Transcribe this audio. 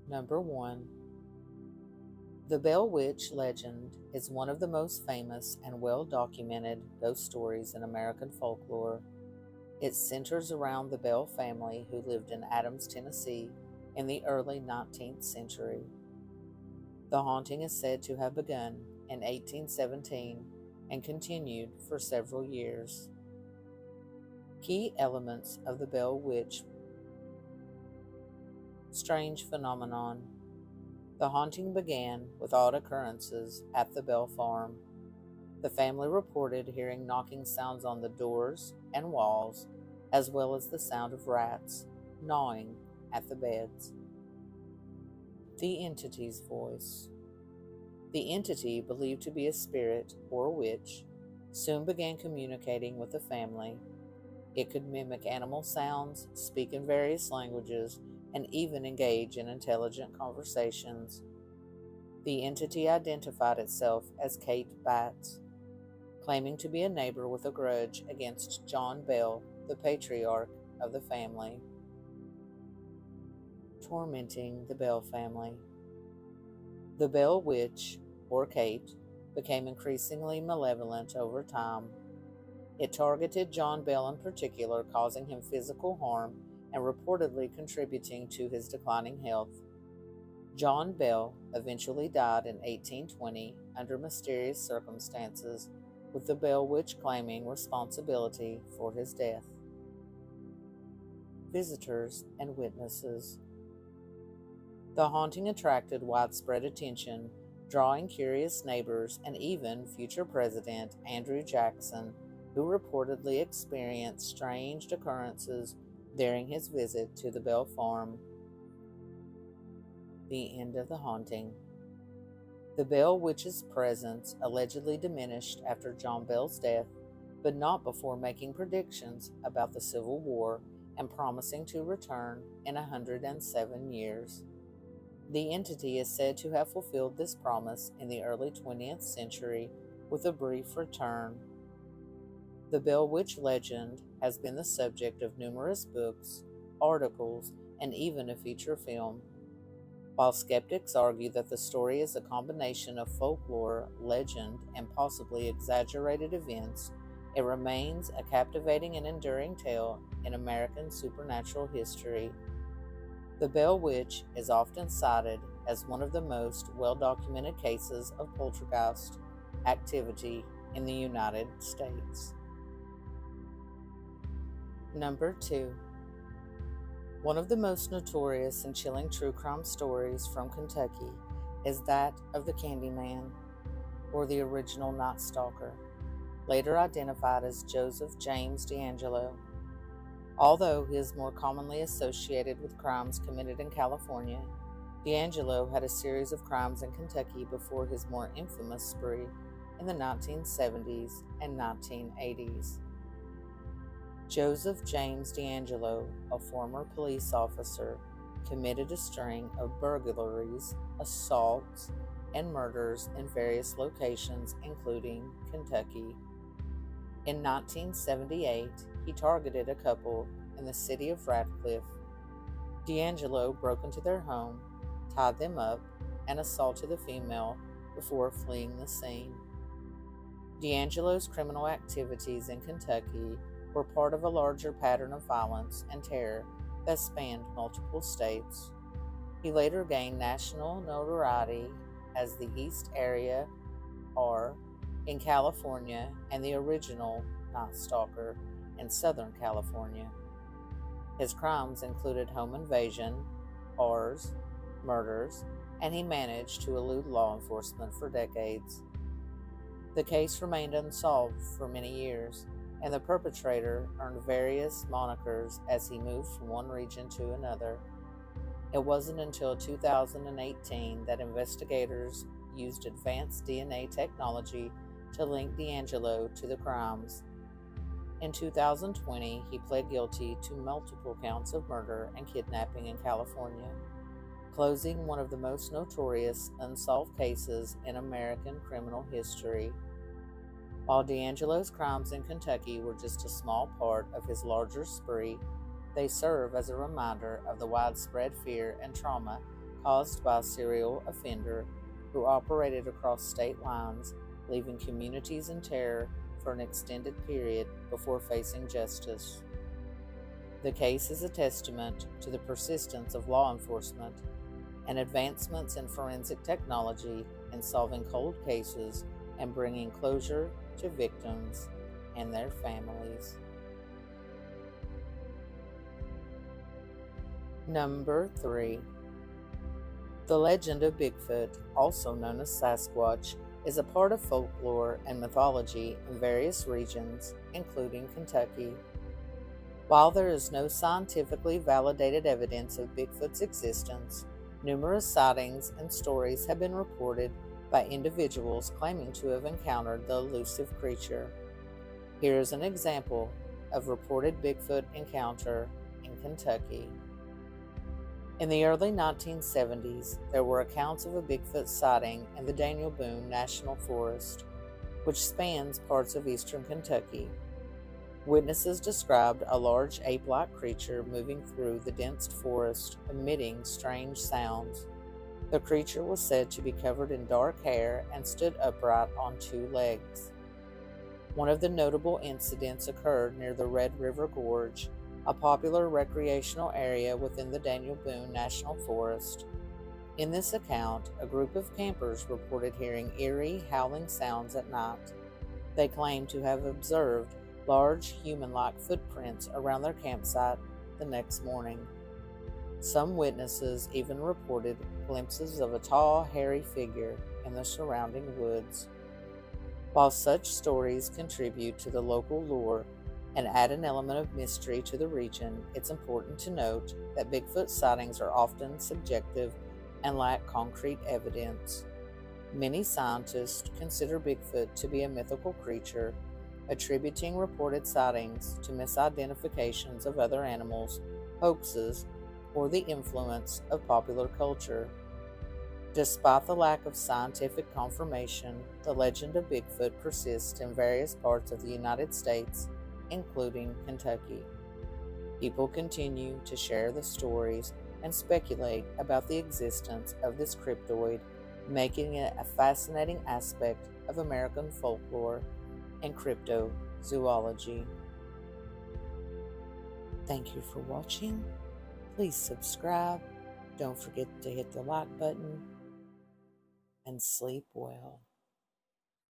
Number 1. The Bell Witch legend is one of the most famous and well-documented ghost stories in American folklore. It centers around the Bell family who lived in Adams, Tennessee in the early 19th century. The haunting is said to have begun in 1817 and continued for several years. Key elements of the Bell Witch strange phenomenon. The haunting began with odd occurrences at the Bell farm. The family reported hearing knocking sounds on the doors and walls, as well as the sound of rats gnawing at the beds. The entity's voice. The entity, believed to be a spirit or a witch, soon began communicating with the family. It could mimic animal sounds, speak in various languages, and even engage in intelligent conversations. The entity identified itself as Kate Batts, claiming to be a neighbor with a grudge against John Bell, the patriarch of the family. Tormenting the Bell family. The Bell Witch, or Kate, became increasingly malevolent over time. It targeted John Bell in particular, causing him physical harm and reportedly contributing to his declining health. John Bell eventually died in 1820 under mysterious circumstances, with the Bell Witch claiming responsibility for his death. Visitors and witnesses. The haunting attracted widespread attention, drawing curious neighbors and even future President Andrew Jackson, who reportedly experienced strange occurrences during his visit to the Bell farm. The end of the haunting. The Bell Witch's presence allegedly diminished after John Bell's death, but not before making predictions about the Civil War and promising to return in 107 years. The entity is said to have fulfilled this promise in the early 20th century with a brief return. The Bell Witch legend has been the subject of numerous books, articles, and even a feature film. While skeptics argue that the story is a combination of folklore, legend, and possibly exaggerated events, it remains a captivating and enduring tale in American supernatural history. The Bell Witch is often cited as one of the most well-documented cases of poltergeist activity in the United States. Number 2. One of the most notorious and chilling true crime stories from Kentucky is that of the Candyman, or the original Night Stalker, later identified as Joseph James DeAngelo. Although he is more commonly associated with crimes committed in California, DeAngelo had a series of crimes in Kentucky before his more infamous spree in the 1970s and 1980s. Joseph James DeAngelo, a former police officer, committed a string of burglaries, assaults, and murders in various locations, including Kentucky. In 1978, he targeted a couple in the city of Radcliffe. DeAngelo broke into their home, tied them up, and assaulted the female before fleeing the scene. DeAngelo's criminal activities in Kentucky were part of a larger pattern of violence and terror that spanned multiple states. He later gained national notoriety as the East Area R in California and the original Night Stalker in Southern California. His crimes included home invasion, Rs, murders, and he managed to elude law enforcement for decades. The case remained unsolved for many years, and the perpetrator earned various monikers as he moved from one region to another. It wasn't until 2018 that investigators used advanced DNA technology to link DeAngelo to the crimes. In 2020, he pled guilty to multiple counts of murder and kidnapping in California, closing one of the most notorious unsolved cases in American criminal history. While DeAngelo's crimes in Kentucky were just a small part of his larger spree, they serve as a reminder of the widespread fear and trauma caused by a serial offender who operated across state lines, leaving communities in terror for an extended period before facing justice. The case is a testament to the persistence of law enforcement and advancements in forensic technology in solving cold cases and bringing closure to victims and their families. Number 3. The legend of Bigfoot, also known as Sasquatch, is a part of folklore and mythology in various regions, including Kentucky. While there is no scientifically validated evidence of Bigfoot's existence, numerous sightings and stories have been reported by individuals claiming to have encountered the elusive creature. Here is an example of reported Bigfoot encounter in Kentucky. In the early 1970s, there were accounts of a Bigfoot sighting in the Daniel Boone National Forest, which spans parts of eastern Kentucky. Witnesses described a large ape-like creature moving through the dense forest, emitting strange sounds. The creature was said to be covered in dark hair and stood upright on two legs. One of the notable incidents occurred near the Red River Gorge, a popular recreational area within the Daniel Boone National Forest. In this account, a group of campers reported hearing eerie, howling sounds at night. They claimed to have observed large human-like footprints around their campsite the next morning. Some witnesses even reported glimpses of a tall, hairy figure in the surrounding woods. While such stories contribute to the local lore and add an element of mystery to the region, it's important to note that Bigfoot sightings are often subjective and lack concrete evidence. Many scientists consider Bigfoot to be a mythical creature, attributing reported sightings to misidentifications of other animals, hoaxes, or the influence of popular culture. Despite the lack of scientific confirmation, the legend of Bigfoot persists in various parts of the United States, including Kentucky. People continue to share the stories and speculate about the existence of this cryptoid, making it a fascinating aspect of American folklore and cryptozoology. Thank you for watching. Please subscribe. Don't forget to hit the like button and sleep well.